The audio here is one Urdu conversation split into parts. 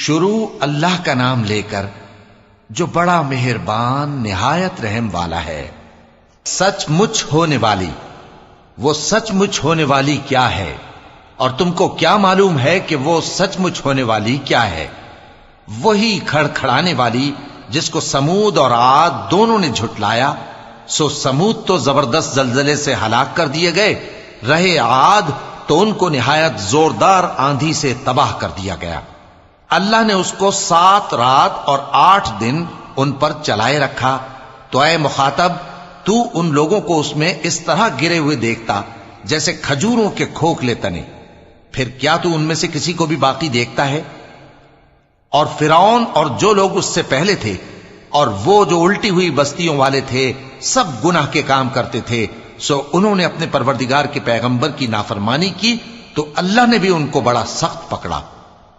شروع اللہ کا نام لے کر جو بڑا مہربان نہایت رحم والا ہے۔ سچ مچ ہونے والی، وہ سچ مچ ہونے والی کیا ہے؟ اور تم کو کیا معلوم ہے کہ وہ سچ مچ ہونے والی کیا ہے؟ وہی کھڑکھڑانے والی جس کو سمود اور عاد دونوں نے جھٹلایا۔ سو سمود تو زبردست زلزلے سے ہلاک کر دیے گئے، رہے عاد تو ان کو نہایت زوردار آندھی سے تباہ کر دیا گیا۔ اللہ نے اس کو 7 رات اور 8 دن ان پر چلائے رکھا۔ تو اے مخاطب، تو ان لوگوں کو اس میں اس طرح گرے ہوئے دیکھتا جیسے کھجوروں کے کھوکھلے تنے، پھر کیا تو ان میں سے کسی کو بھی باقی دیکھتا ہے؟ اور فرعون اور جو لوگ اس سے پہلے تھے اور وہ جو الٹی ہوئی بستیوں والے تھے سب گناہ کے کام کرتے تھے، سو انہوں نے اپنے پروردگار کے پیغمبر کی نافرمانی کی تو اللہ نے بھی ان کو بڑا سخت پکڑا۔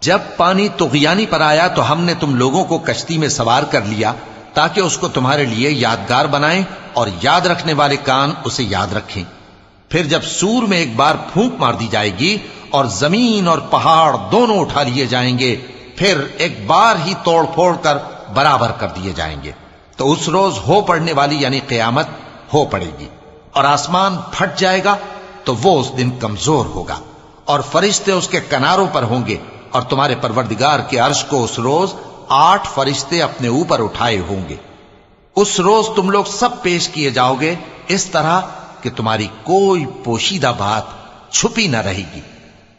جب پانی طغیانی پر آیا تو ہم نے تم لوگوں کو کشتی میں سوار کر لیا تاکہ اس کو تمہارے لیے یادگار بنائیں اور یاد رکھنے والے کان اسے یاد رکھیں۔ پھر جب سور میں ایک بار پھونک مار دی جائے گی اور زمین اور پہاڑ دونوں اٹھا لیے جائیں گے، پھر ایک بار ہی توڑ پھوڑ کر برابر کر دیے جائیں گے، تو اس روز ہو پڑنے والی یعنی قیامت ہو پڑے گی، اور آسمان پھٹ جائے گا تو وہ اس دن کمزور ہوگا، اور فرشتے اس کے کناروں پر ہوں گے، اور تمہارے پروردگار کے عرش کو اس روز 8 فرشتے اپنے اوپر اٹھائے ہوں گے۔ اس روز تم لوگ سب پیش کیے جاؤ گے اس طرح کہ تمہاری کوئی پوشیدہ بات چھپی نہ رہے گی۔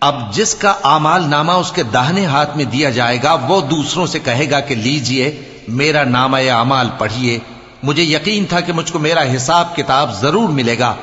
اب جس کا اعمال نامہ اس کے داہنے ہاتھ میں دیا جائے گا وہ دوسروں سے کہے گا کہ لیجئے میرا نامہ اعمال پڑھیے، مجھے یقین تھا کہ مجھ کو میرا حساب کتاب ضرور ملے گا۔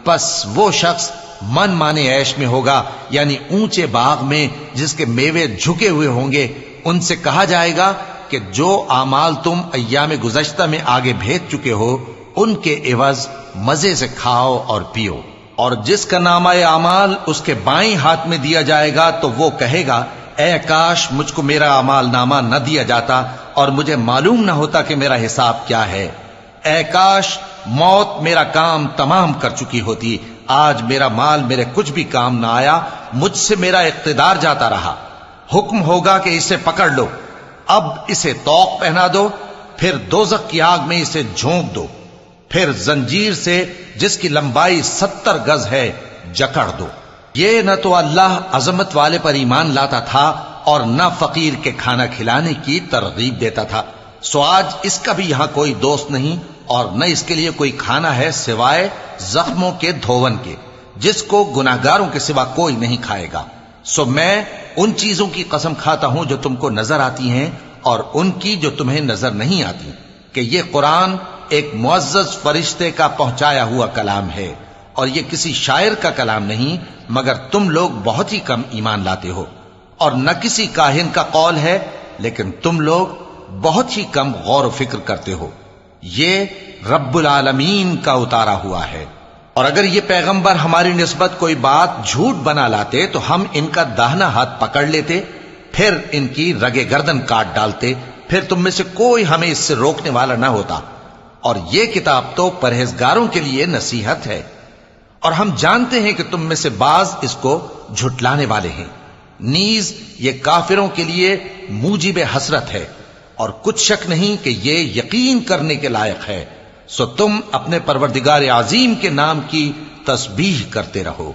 پس وہ شخص من مانے عیش میں ہوگا، یعنی اونچے باغ میں جس کے میوے جھکے ہوئے ہوں گے۔ ان سے کہا جائے گا کہ جو اعمال تم ایام گزشتہ میں آگے بھیج چکے ہو ان کے عوض مزے سے کھاؤ اور پیو۔ اور جس کا نامہ اعمال اس کے بائیں ہاتھ میں دیا جائے گا تو وہ کہے گا اے کاش مجھ کو میرا اعمال نامہ نہ دیا جاتا اور مجھے معلوم نہ ہوتا کہ میرا حساب کیا ہے۔ اے کاش موت میرا کام تمام کر چکی ہوتی، آج میرا مال میرے کچھ بھی کام نہ آیا، مجھ سے میرا اقتدار جاتا رہا۔ حکم ہوگا کہ اسے پکڑ لو، اب اسے طوق پہنا دو، پھر دوزخ کی آگ میں اسے جھونک دو، پھر زنجیر سے جس کی لمبائی 70 گز ہے جکڑ دو۔ یہ نہ تو اللہ عظمت والے پر ایمان لاتا تھا اور نہ فقیر کے کھانا کھلانے کی ترغیب دیتا تھا، سو آج اس کا بھی یہاں کوئی دوست نہیں اور نہ اس کے لیے کوئی کھانا ہے سوائے زخموں کے دھون کے، جس کو گناہگاروں کے سوا کوئی نہیں کھائے گا۔ سو میں ان چیزوں کی قسم کھاتا ہوں جو تم کو نظر آتی ہیں اور ان کی جو تمہیں نظر نہیں آتی، کہ یہ قرآن ایک معزز فرشتے کا پہنچایا ہوا کلام ہے، اور یہ کسی شاعر کا کلام نہیں، مگر تم لوگ بہت ہی کم ایمان لاتے ہو، اور نہ کسی کاہن کا قول ہے، لیکن تم لوگ بہت ہی کم غور و فکر کرتے ہو۔ یہ رب العالمین کا اتارا ہوا ہے۔ اور اگر یہ پیغمبر ہماری نسبت کوئی بات جھوٹ بنا لاتے تو ہم ان کا داہنا ہاتھ پکڑ لیتے، پھر ان کی رگے گردن کاٹ ڈالتے، پھر تم میں سے کوئی ہمیں اس سے روکنے والا نہ ہوتا۔ اور یہ کتاب تو پرہیزگاروں کے لیے نصیحت ہے، اور ہم جانتے ہیں کہ تم میں سے بعض اس کو جھٹلانے والے ہیں، نیز یہ کافروں کے لیے موجب حسرت ہے، اور کچھ شک نہیں کہ یہ یقین کرنے کے لائق ہے۔ سو تم اپنے پروردگار عظیم کے نام کی تسبیح کرتے رہو۔